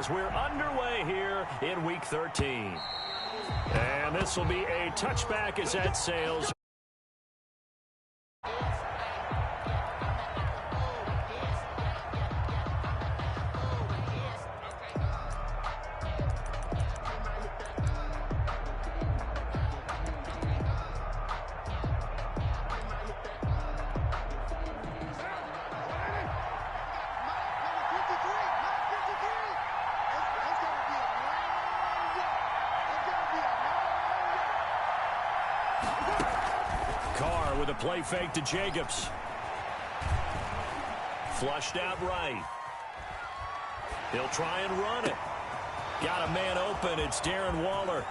as we're underway here in Week 13. And this will be a touchback as that sails. Carr with a play fake to Jacobs. Flushed out right. He'll try and run it. Got a man open. It's Darren Waller.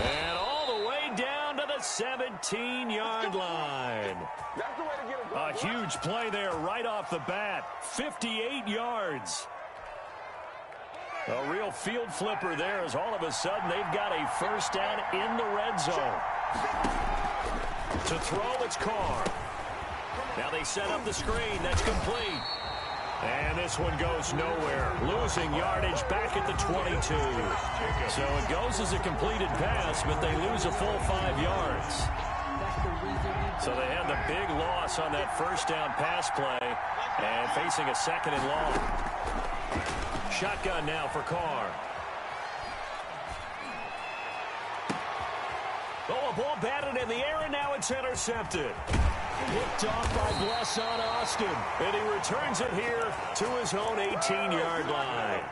And all the way down to the 17-yard line. A huge play there right off the bat. 58 yards. A real field flipper there as all of a sudden they've got a first down in the red zone. To throw, it's Carr. Now they set up the screen. That's complete. And this one goes nowhere. Losing yardage back at the 22. So it goes as a completed pass, but they lose a full 5 yards. So they had the big loss on that first down pass play and facing a second and long. Shotgun now for Carr. Oh, a ball batted in the air, and now it's intercepted. Picked off by Blesson Austin, and he returns it here to his own 18-yard line.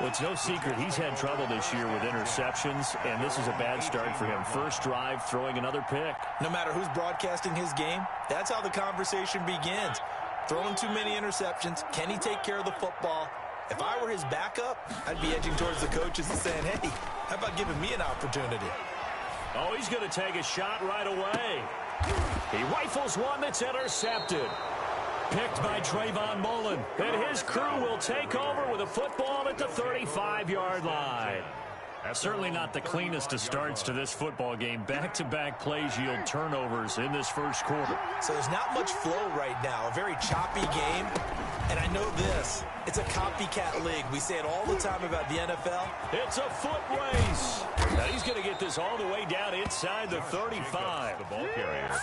Well, it's no secret he's had trouble this year with interceptions, and this is a bad start for him. First drive, throwing another pick. No matter who's broadcasting his game, that's how the conversation begins. Throwing too many interceptions. Can he take care of the football? If I were his backup, I'd be edging towards the coaches and saying, hey, how about giving me an opportunity? Oh, he's going to take a shot right away. He rifles one that's intercepted. Picked by Trayvon Mullen. And his crew will take over with a football at the 35-yard line. Certainly not the cleanest of starts to this football game. Back-to-back plays yield turnovers in this first quarter. So there's not much flow right now. A very choppy game. And I know this. It's a copycat league. We say it all the time about the NFL. It's a foot race. Now he's going to get this all the way down inside the 35.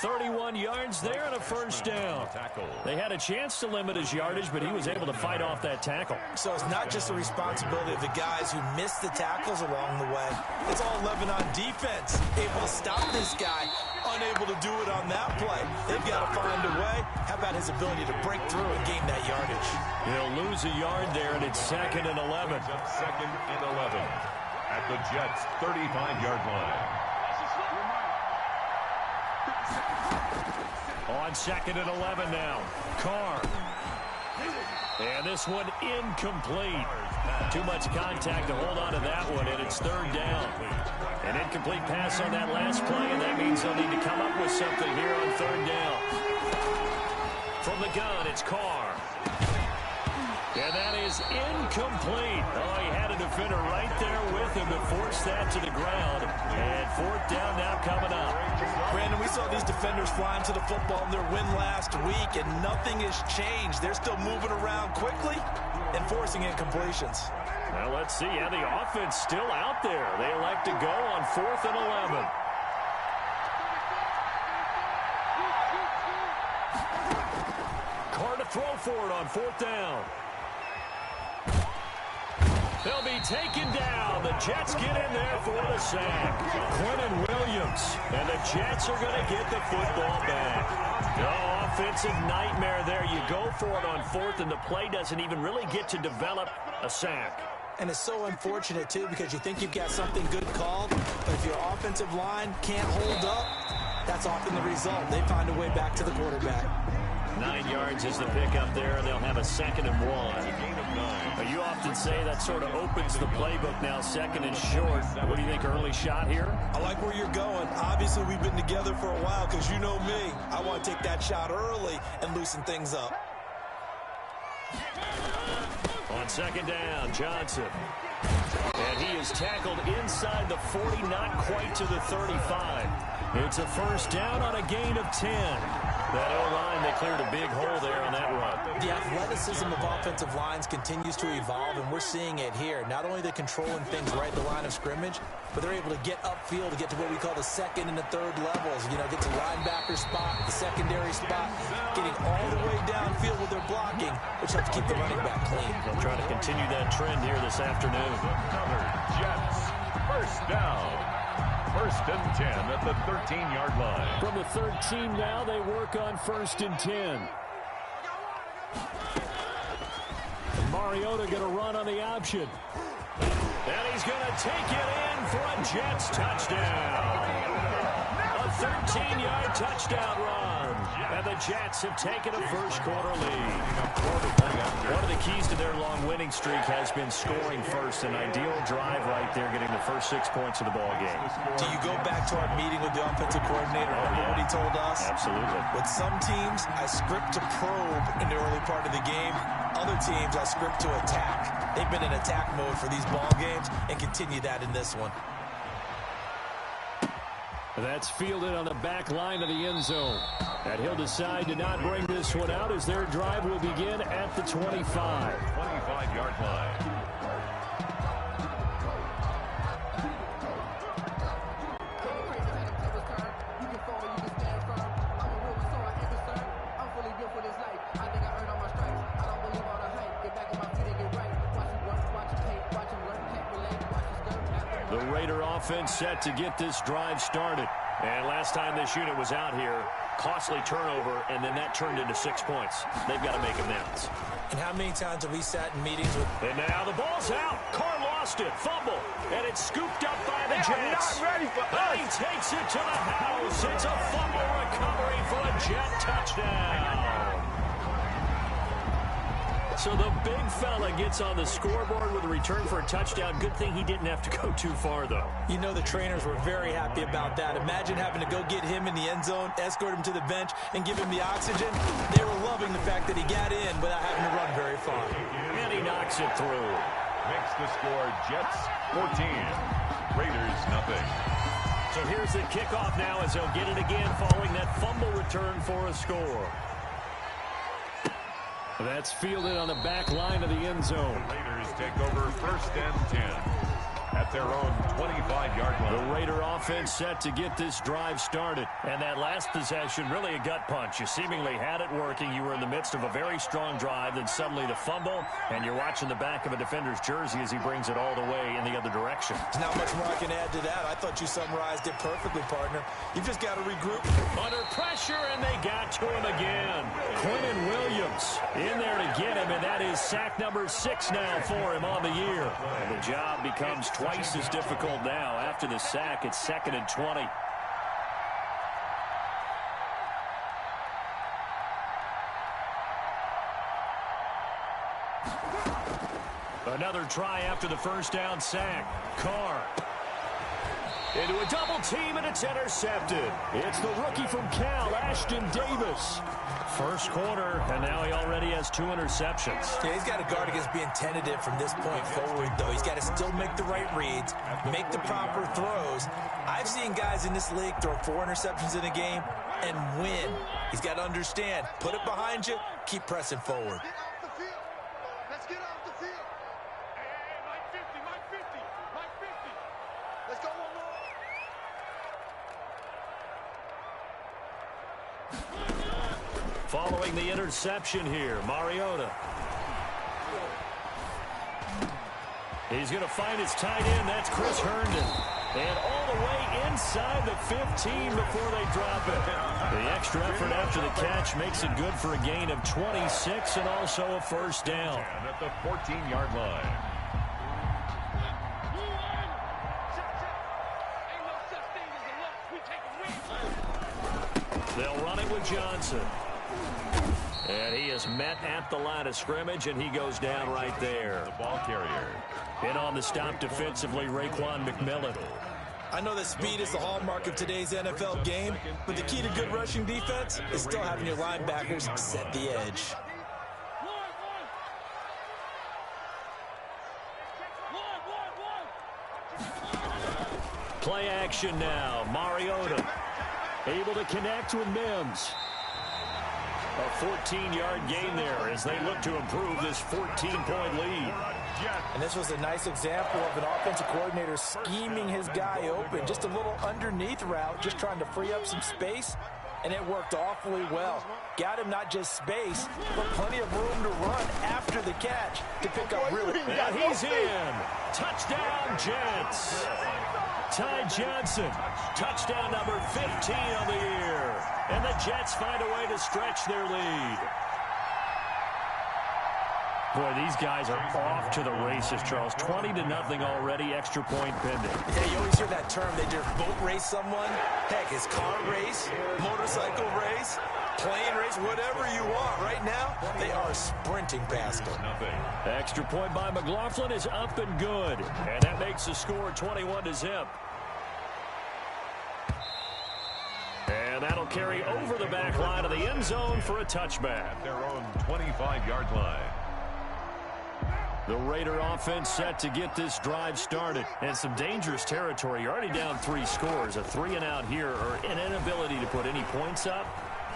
31 yards there and a first down. They had a chance to limit his yardage, but he was able to fight off that tackle. So it's not just the responsibility of the guys who missed the tackles along the way. It's all Lebanon defense. Able to stop this guy. Unable to do it on that play. They've got to find a way. How about his ability to break through and gain that yardage? He'll lose a yard there, and it's 2nd and 11. Second and 11 at the Jets' 35-yard line. On 2nd and 11 now. Carr. And this one incomplete. Too much contact to hold on to that one, and it's 3rd down. An incomplete pass on that last play, and that means they'll need to come up with something here on 3rd down. From the gun, it's Carr. And that is incomplete. Oh, he had a defender right there with him to force that to the ground. And 4th down now coming up. Brandon, we saw these defenders flying to the football in their win last week, and nothing has changed. They're still moving around quickly and forcing incompletions. Well, let's see. Yeah, the offense still out there. They elect to go on 4th and 11. Carr to throw for it on 4th down. They'll be taken down. The Jets get in there for the sack. Quentin Williams. And the Jets are going to get the football back. No offensive nightmare there. You go for it on 4th, and the play doesn't even really get to develop a sack. And it's so unfortunate, too, because you think you've got something good called, but if your offensive line can't hold up, that's often the result. They find a way back to the quarterback. 9 yards is the pickup there, and they'll have a 2nd and 1. But you often say that sort of opens the playbook now, 2nd and short. What do you think, early shot here? I like where you're going. Obviously, we've been together for a while because you know me. I want to take that shot early and loosen things up. On 2nd down, Johnson. And he is tackled inside the 40, not quite to the 35. It's a first down on a gain of 10. That O-line, they cleared a big hole there on that run. The athleticism of offensive lines continues to evolve, and we're seeing it here. Not only are they controlling things right at the line of scrimmage, but they're able to get upfield to get to what we call the second and the third levels. You know, get to linebacker spot, the secondary spot, getting all the way downfield with their blocking, which helps keep the running back clean. They'll try to continue that trend here this afternoon. Another Jets. First down. First and 10 at the 13-yard line. From the 13 now, they work on first and 10. Mariota going to run on the option. And he's going to take it in for a Jets touchdown. A 13-yard touchdown run. And the Jets have taken a first-quarter lead. One of the keys to their long winning streak has been scoring first. An ideal drive right there, getting the first 6 points of the ball game. Do you go back to our meeting with the offensive coordinator? Remember what he told us? Absolutely. With some teams, I script to probe in the early part of the game. Other teams, I script to attack. They've been in attack mode for these ball games and continue that in this one. That's fielded on the back line of the end zone. And he'll decide to not bring this one out as their drive will begin at the 25. 25-yard line. The Raider offense set to get this drive started. And last time this unit was out here, costly turnover, and then that turned into 6 points. They've got to make amends. And how many times have we sat in meetings with... And now the ball's out. Carr lost it. Fumble. And it's scooped up by the Jets. Not ready for us. He takes it to the house. It's a fumble recovery for a Jet touchdown. So the big fella gets on the scoreboard with a return for a touchdown. Good thing he didn't have to go too far, though. You know the trainers were very happy about that. Imagine having to go get him in the end zone, escort him to the bench, and give him the oxygen. They were loving the fact that he got in without having to run very far. And he knocks it through. Makes the score Jets 14. Raiders nothing. So here's the kickoff now as they'll get it again following that fumble return for a score. That's fielded on the back line of the end zone. Raiders take over first and 10 at their own 25-yard line. The Raider offense set to get this drive started. And that last possession, really a gut punch. You seemingly had it working. You were in the midst of a very strong drive. Then suddenly the fumble, and you're watching the back of a defender's jersey as he brings it all the way in the other direction. There's not much more I can add to that. I thought you summarized it perfectly, partner. You've just got to regroup. Under pressure, and they got to him again. Quinnen Williams in there to get him, and that is sack number 6 now for him on the year. And the job becomes twice as difficult now. After the sack, it's 2nd and 20. Another try after the first down sack. Carr into a double team, and it's intercepted. It's the rookie from Cal, Ashton Davis. First quarter, and now he already has 2 interceptions. Yeah, he's got to guard against being tentative from this point forward, though. He's got to still make the right reads, make the proper throws. I've seen guys in this league throw 4 interceptions in a game and win. He's got to understand, put it behind you, keep pressing forward. Let's get off the field. Hey, Mike 50, Mike 50, Mike 50. Let's go one more. Following the interception here, Mariota. He's going to find his tight end. That's Chris Herndon. And all the way inside the 15 before they drop it. The extra effort after the catch makes it good for a gain of 26 and also a first down. And at the 14-yard line. They'll run it with Johnson. And he is met at the line of scrimmage, and he goes down right there. The ball carrier. In on the stop defensively, Raekwon McMillan. I know that speed is the hallmark of today's NFL game, but the key to good rushing defense is still having your linebackers set the edge. Play action now. Mariota Able to connect with Mims. A 14-yard gain there as they look to improve this 14-point lead. And this was a nice example of an offensive coordinator scheming his guy open. Just a little underneath route, just trying to free up some space, and it worked awfully well. Got him not just space, but plenty of room to run after the catch to pick up really. And he's in. Touchdown, Jets. Ty Johnson, touchdown number 15 on the year. And the Jets find a way to stretch their lead. Boy, these guys are off to the races, Charles. 20-0 already, extra point pending. Yeah, you always hear that term. They just boat race someone. Heck, it's car race, motorcycle race, plane race, whatever you want. Right now, they are sprinting past them. Extra point by McLaughlin is up and good. And that makes the score 21-0. And that'll carry over the back line of the end zone for a touchback. Their own 25-yard line. The Raider offense set to get this drive started. And some dangerous territory. You're already down 3 scores. A 3-and-out here or an inability to put any points up.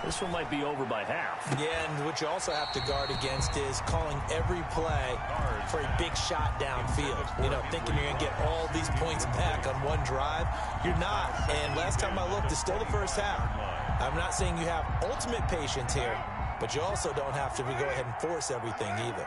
This one might be over by half. Yeah, and what you also have to guard against is calling every play for a big shot downfield. You know, thinking you're going to get all these points back on one drive. You're not. And last time I looked, it's still the first half. I'm not saying you have ultimate patience here, but you also don't have to go ahead and force everything either.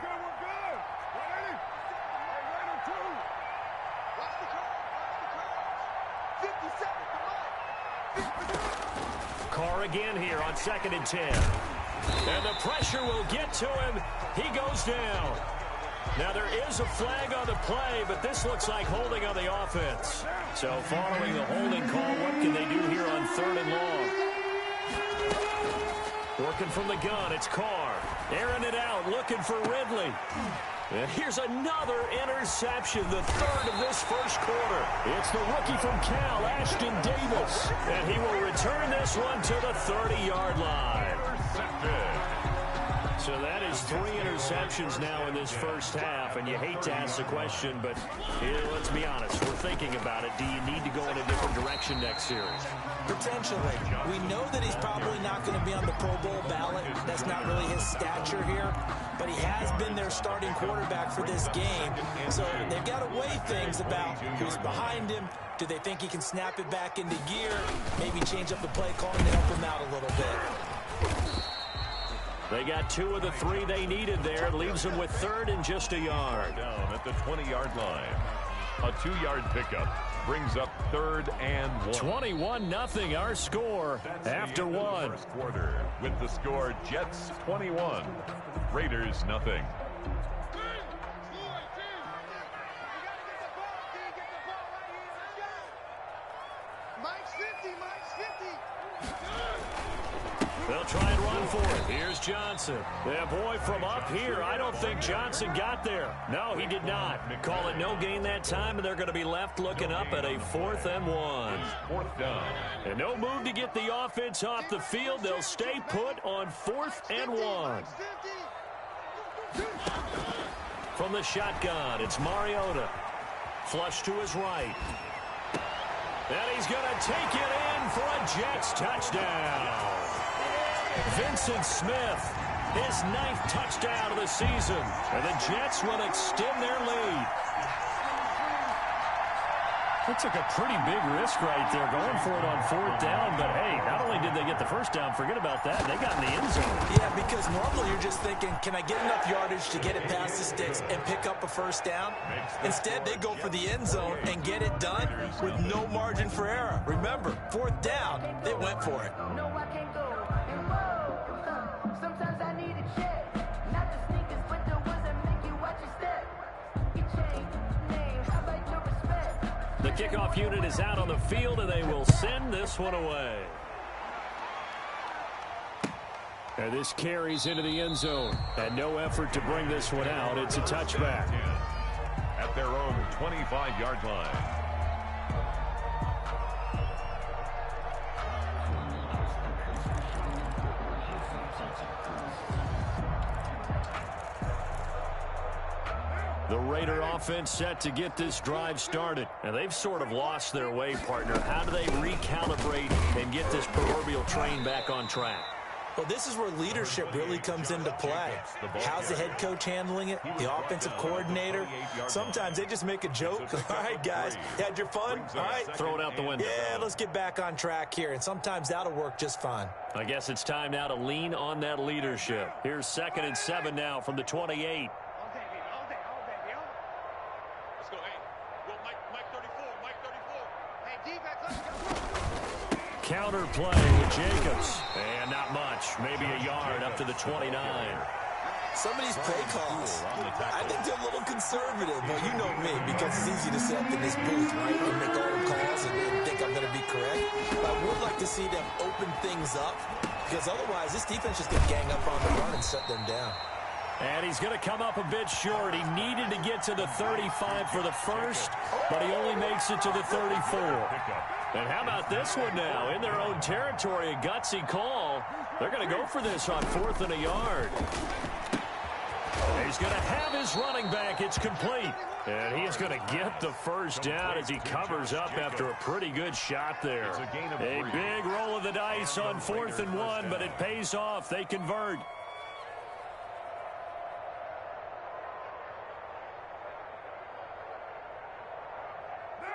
Carr again here on 2nd and 10. And the pressure will get to him. He goes down. Now there is a flag on the play, but this looks like holding on the offense. So following the holding call, what can they do here on 3rd and long? Working from the gun, it's Carr. Airing it out, looking for Ridley. And here's another interception, the 3rd of this first quarter. It's the rookie from Cal, Ashton Davis. And he will return this one to the 30-yard line. So that is 3 interceptions now in this first half. And you hate to ask the question, but let's be honest. We're thinking about it. Do you need to go in a different direction next series? Potentially. We know that he's probably not going to be on the Pro Bowl ballot. That's not really his stature here. But he has been their starting quarterback for this game. So they've got to weigh things about who's behind him. Do they think he can snap it back into gear? Maybe change up the play calling to help him out a little bit. They got 2 of the 3 they needed there. Leaves them with 3rd and just a yard. Down at the 20-yard line. A 2-yard pickup brings up 3rd and 1. 21-0 our score after 1. First quarter with the score Jets 21, Raiders nothing. They'll try and run for it. Here's Johnson. Yeah, boy, from up here, I don't think Johnson got there. No, he did not. Call it no gain that time, and they're going to be left looking up at a 4th and 1. 4th down. And no move to get the offense off the field. They'll stay put on 4th and 1. From the shotgun, it's Mariota. Flush to his right. And he's going to take it in for a Jets touchdown. Vincent Smith, his 9th touchdown of the season. And the Jets will extend their lead. They took a pretty big risk right there going for it on 4th down. But, hey, not only did they get the first down, forget about that, they got in the end zone. Yeah, because normally you're just thinking, can I get enough yardage to get it past the sticks and pick up a first down? Instead, they go for the end zone and get it done with no margin for error. Remember, 4th down, they went for it. No, I can't go. Sometimes I need a check. Not the sneakers, but the ones that make you watch your step. You change name, how about your respect? The kickoff unit is out on the field, and they will send this one away. And this carries into the end zone. And no effort to bring this one out. It's a touchback. At their own 25-yard line. The Raider offense set to get this drive started. And they've sort of lost their way, partner. How do they recalibrate and get this proverbial train back on track? Well, this is where leadership really comes into play. How's the head coach handling it? The offensive coordinator? Sometimes they just make a joke. All right, guys, had your fun? All right. Throw it out the window. Yeah, let's get back on track here. And sometimes that'll work just fine. I guess it's time now to lean on that leadership. Here's 2nd and 7 now from the 28. Counter play with Jacobs. And not much. Maybe a yard up to the 29. Some of these play calls, I think they're a little conservative. But you know me, because it's easy to sit up in this booth, right, and make all the calls and think I'm going to be correct. But I would like to see them open things up, because otherwise this defense just going to gang up on the run and shut them down. And he's going to come up a bit short. He needed to get to the 35 for the first, but he only makes it to the 34. And how about this one now? In their own territory, a gutsy call. They're going to go for this on 4th and a yard. He's going to have his running back. It's complete. And he's going to get the first down as he covers up after a pretty good shot there. A big roll of the dice on 4th and 1, but it pays off. They convert.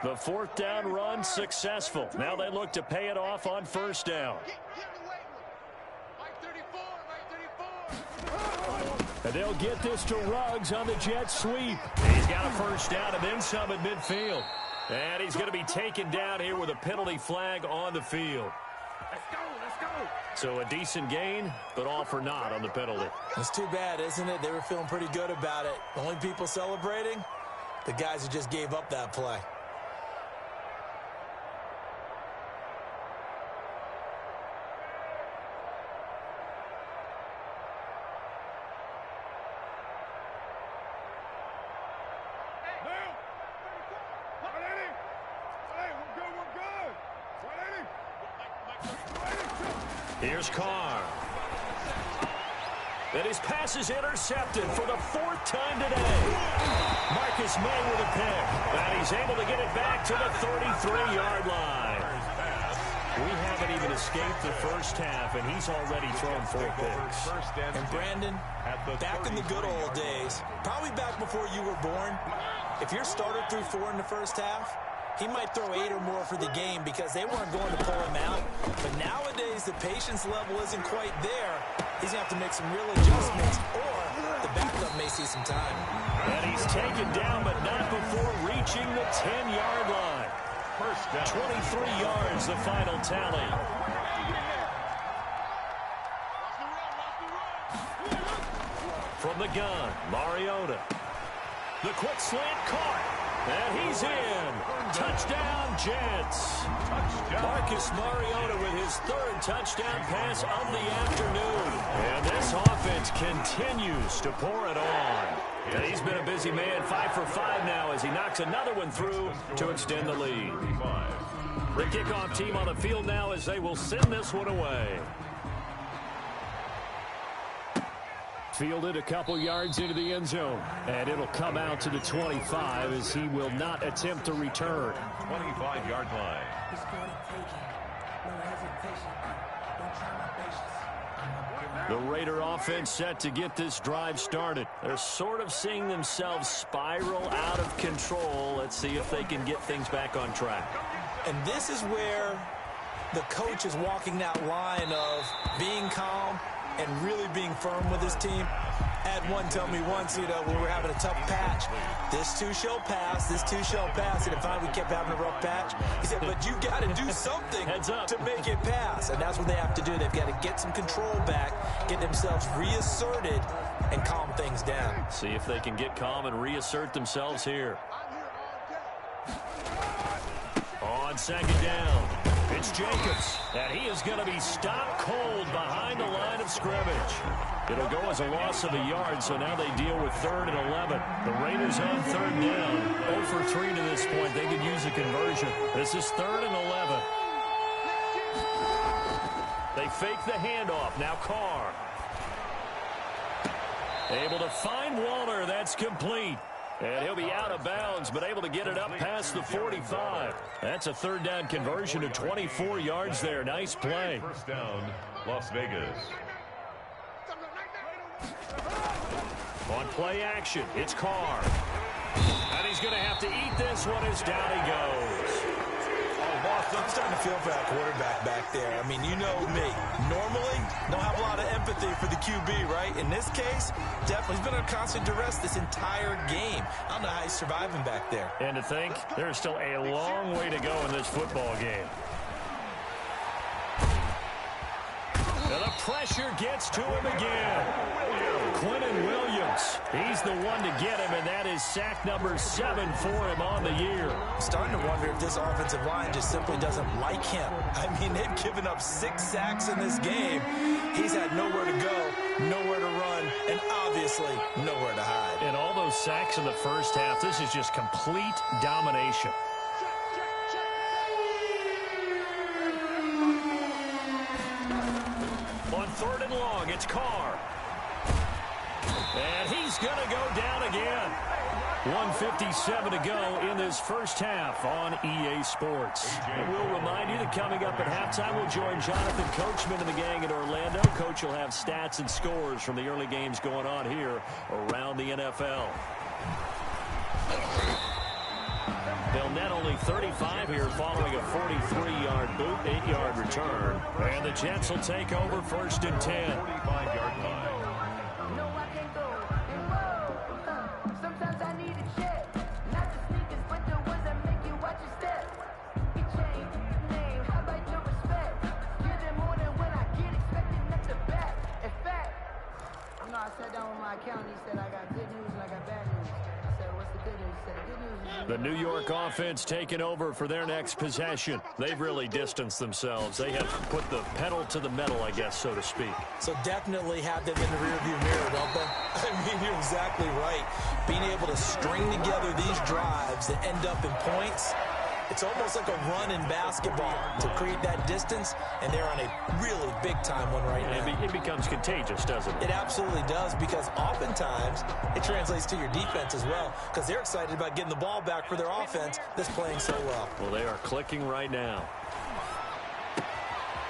The 4th down run successful. Now they look to pay it off on 1st down. And they'll get this to Ruggs on the jet sweep. He's got a first down and then some at midfield. And he's going to be taken down here with a penalty flag on the field. Let's go. So a decent gain, but all for naught on the penalty. It's too bad, isn't it? They were feeling pretty good about it. The only people celebrating, the guys who just gave up that play. Here's Carr. And his pass is intercepted for the 4th time today. Marcus May with a pick. And he's able to get it back to the 33-yard line. We haven't even escaped the first half, and he's already thrown 4 picks. And Brandon, back in the good old days, probably back before you were born, if your starter threw 4 in the first half, he might throw 8 or more for the game because they weren't going to pull him out. But nowadays, the patience level isn't quite there. He's going to have to make some real adjustments, or the backup may see some time. And he's taken down, but not before reaching the 10-yard line. First down. 23 yards, the final tally. From the gun, Mariota. The quick slant caught. And he's in. Touchdown, Jets. Touchdown. Marcus Mariota with his 3rd touchdown pass of the afternoon. And this offense continues to pour it on. And he's been a busy man, 5 for 5 now as he knocks another one through to extend the lead. The kickoff team on the field now as they will send this one away. Fielded a couple yards into the end zone. And it'll come out to the 25 as he will not attempt to return. 25-yard line. The Raider offense set to get this drive started. They're sort of seeing themselves spiral out of control. Let's see if they can get things back on track. And this is where the coach is walking that line of being calm and really being firm with his team. Had one tell me once, when we were having a tough patch, this too shall pass, this too shall pass. And finally we kept having a rough patch. He said, but you got to do something to make it pass. And that's what they have to do. They've got to get some control back, get themselves reasserted, and calm things down. See if they can get calm and reassert themselves here. On 2nd down, it's Jacobs, and he is going to be stopped cold behind the line of scrimmage. It'll go as a loss of a yard, so now they deal with 3rd and 11. The Raiders on 3rd down, 0 for 3 to this point. They could use a conversion. This is 3rd and 11. They fake the handoff. Now Carr. Able to find Waller. That's complete. And he'll be out of bounds, but able to get it up past the 45. That's a third down conversion to 24 yards there. Nice play. First down, Las Vegas. On play action, it's Carr. And he's going to have to eat this one as down he goes. I'm starting to feel for that quarterback back there. I mean, you know me. Normally, don't have a lot of empathy for the QB, right? In this case, definitely, he's been under constant duress this entire game. I don't know how he's surviving back there. And to think, there's still a long way to go in this football game. And the pressure gets to him again. Quinnen Williams, he's the one to get him, and that is sack number 7 for him on the year. I'm starting to wonder if this offensive line just simply doesn't like him. I mean, they've given up 6 sacks in this game. He's had nowhere to go, nowhere to run, and obviously nowhere to hide. And all those sacks in the first half, this is just complete domination. On 3rd and long, it's Carr. And he's going to go down again. 1:57 to go in this first half on EA Sports. And we'll remind you that coming up at halftime, we'll join Jonathan Coachman and the gang in Orlando. Coach will have stats and scores from the early games going on here around the NFL. They'll net only 35 here following a 43-yard boot, 8-yard return. And the Jets will take over 1st and 10. 45-yard line. No, I can't go. And whoa, sometimes I need a check. Not the sneakers, but the ones that make you watch your step. You change name, how about your respect? Give them more than when I get expected at the back. In fact, you know, I sat down with my accountant. He said I got good news and I got bad news. I said, what's the good news? He said, good news is The New York offense taking over for their next possession. They've really distanced themselves. They have put the pedal to the metal, I guess, so to speak. So definitely have them in the rearview mirror, don't they? I mean, you're exactly right. Being able to string together these drives that end up in points, it's almost like a run in basketball to create that distance, and they're on a really big-time one right now. It becomes contagious, doesn't it? It absolutely does, because oftentimes it translates to your defense as well, because they're excited about getting the ball back for their offense that's playing so well. Well, they are clicking right now.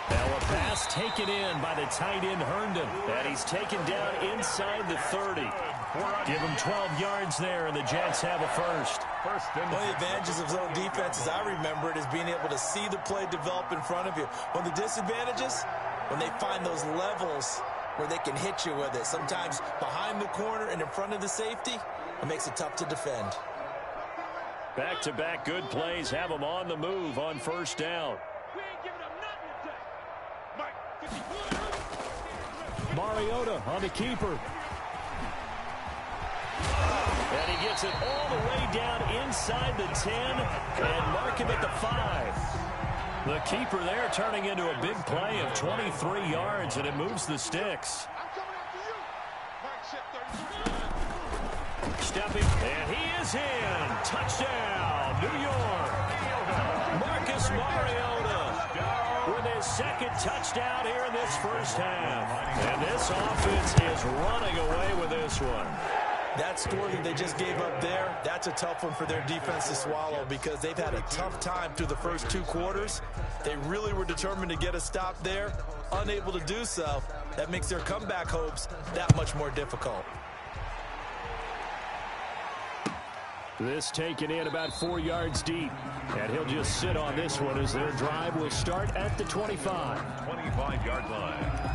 Now a pass taken in by the tight end Herndon. And he's taken down inside the 30. Give him 12 yards there, and the Jets have a first. One of the advantages of zone defense, as I remember it, is being able to see the play develop in front of you. One of the disadvantages, when they find those levels where they can hit you with it, sometimes behind the corner and in front of the safety, it makes it tough to defend. Back-to-back good plays have them on the move on 1st down. Mariota on the keeper. And he gets it all the way down inside the 10 and mark him at the 5. The keeper there turning into a big play of 23 yards, and it moves the sticks. Stepping, and he is in. Touchdown, New York. Marcus Mariota with his 2nd touchdown here in this first half. And this offense is running away with this one. That score that they just gave up there, that's a tough one for their defense to swallow, because they've had a tough time through the first 2 quarters. They really were determined to get a stop there, unable to do so. That makes their comeback hopes that much more difficult. This taken in about 4 yards deep. And he'll just sit on this one as their drive will start at the 25. 25-yard line.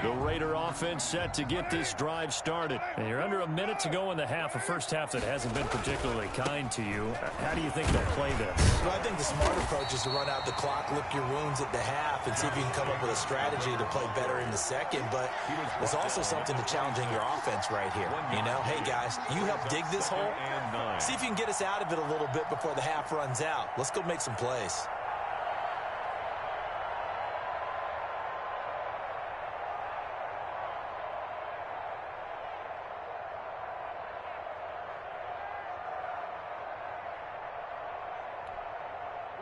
The Raider offense set to get this drive started. And you're under a minute to go in the half, a first half that hasn't been particularly kind to you. How do you think they'll play this? Well, I think the smart approach is to run out the clock, lick your wounds at the half, and see if you can come up with a strategy to play better in the second. But there's also something to challenging your offense right here. You know, hey, guys, you help dig this hole. See if you can get us out of it a little bit before the half runs out. Let's go make some plays.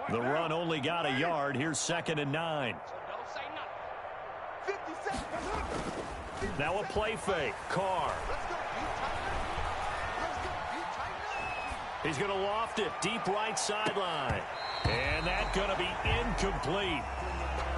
The run only got a yard. Here's 2nd and 9. Don't say nothing. 50 seconds. Now a play fake. Carr. He's going to loft it deep right sideline. And that's going to be incomplete.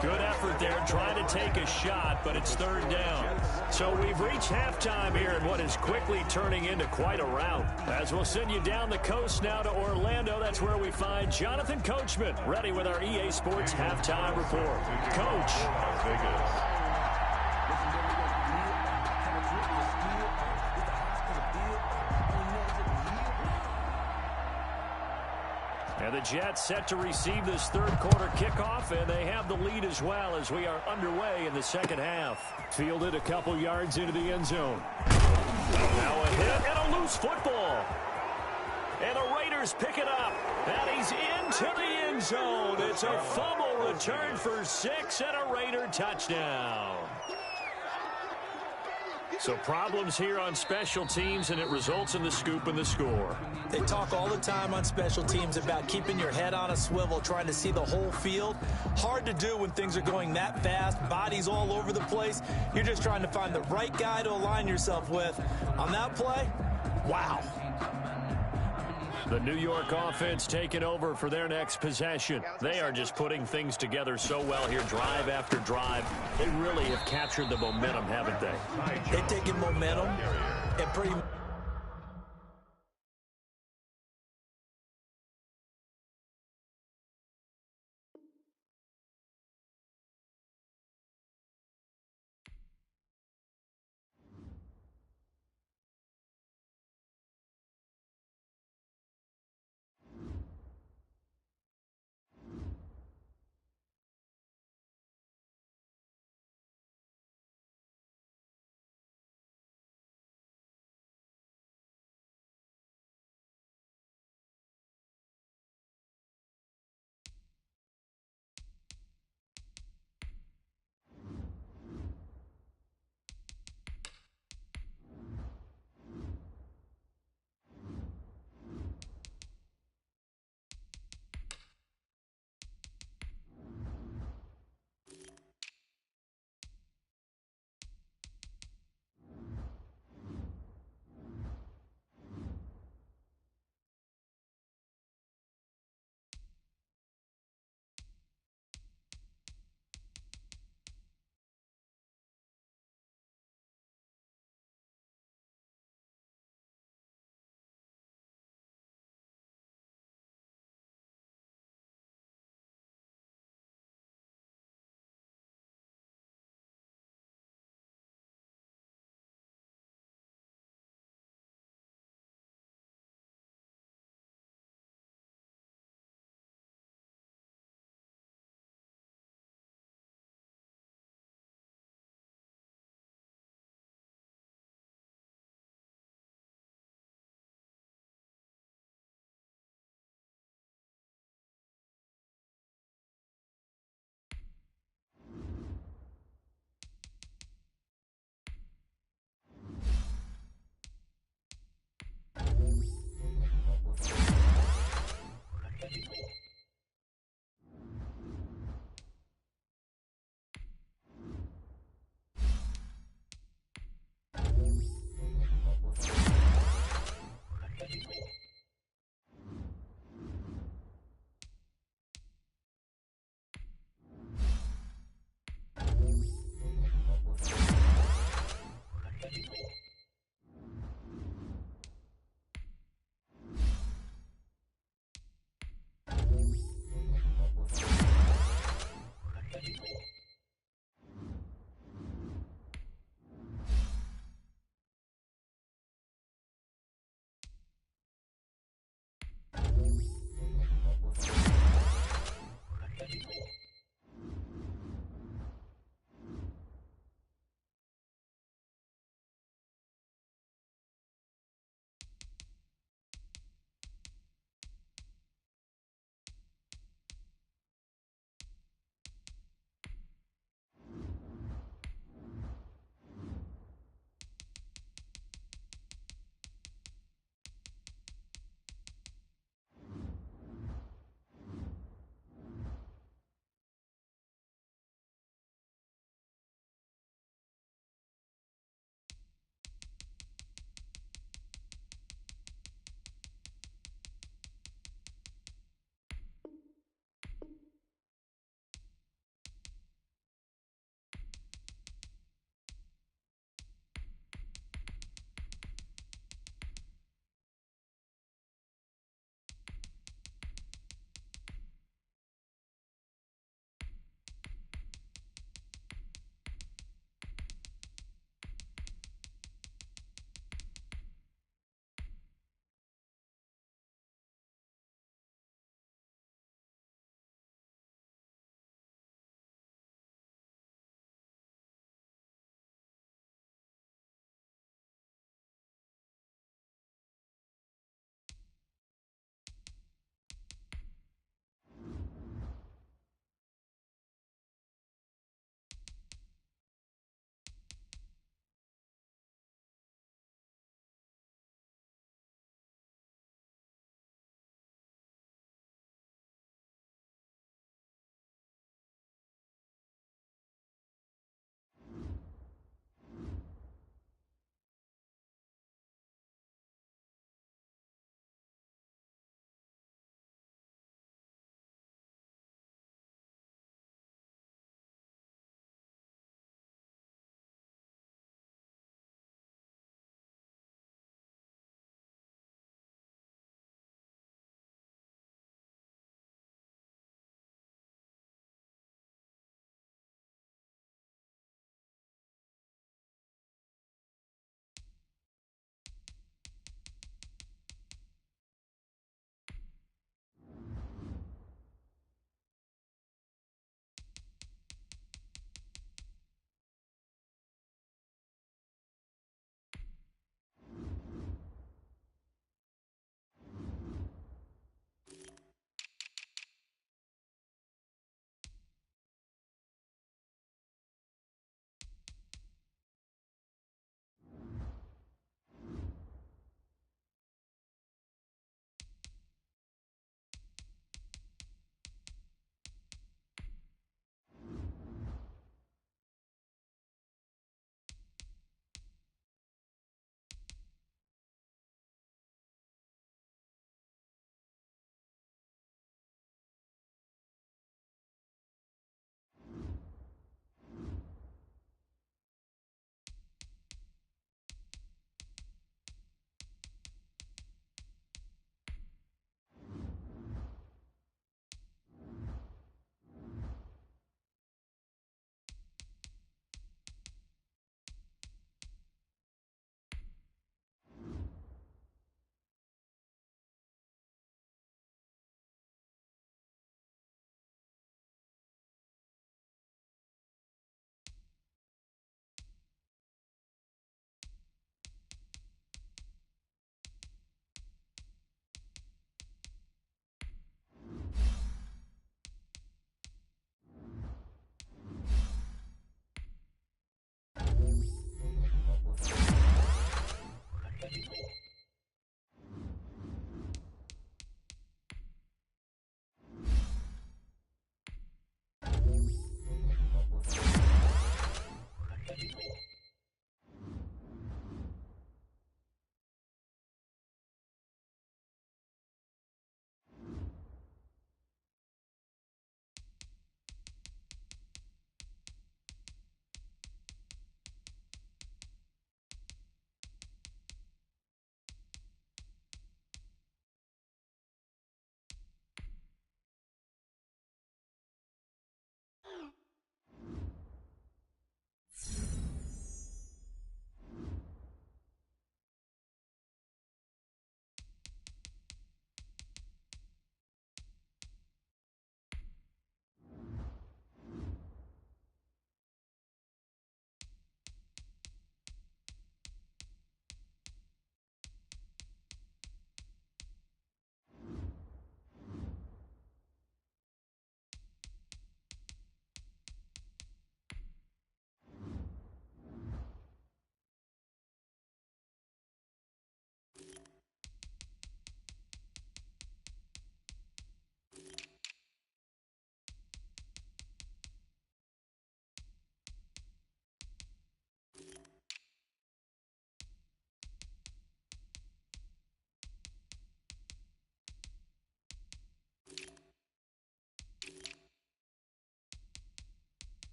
Good effort there trying to take a shot, but it's third down. So we've reached halftime here in what is quickly turning into quite a rout. As we'll send you down the coast now to Orlando, that's where we find Jonathan Coachman ready with our EA Sports Halftime Report. Coach. Las Vegas. And the Jets set to receive this third quarter kickoff, and they have the lead as well as we are underway in the second half. Fielded a couple yards into the end zone. Now a hit and a loose football. And the Raiders pick it up. And he's into the end zone. It's a fumble return for 6 and a Raider touchdown. So problems here on special teams, and it results in the scoop and the score. They talk all the time on special teams about keeping your head on a swivel, trying to see the whole field. Hard to do when things are going that fast, bodies all over the place. You're just trying to find the right guy to align yourself with. On that play, wow. The New York offense taking over for their next possession. They are just putting things together so well here, drive after drive. They really have captured the momentum, haven't they? They've taken momentum and pretty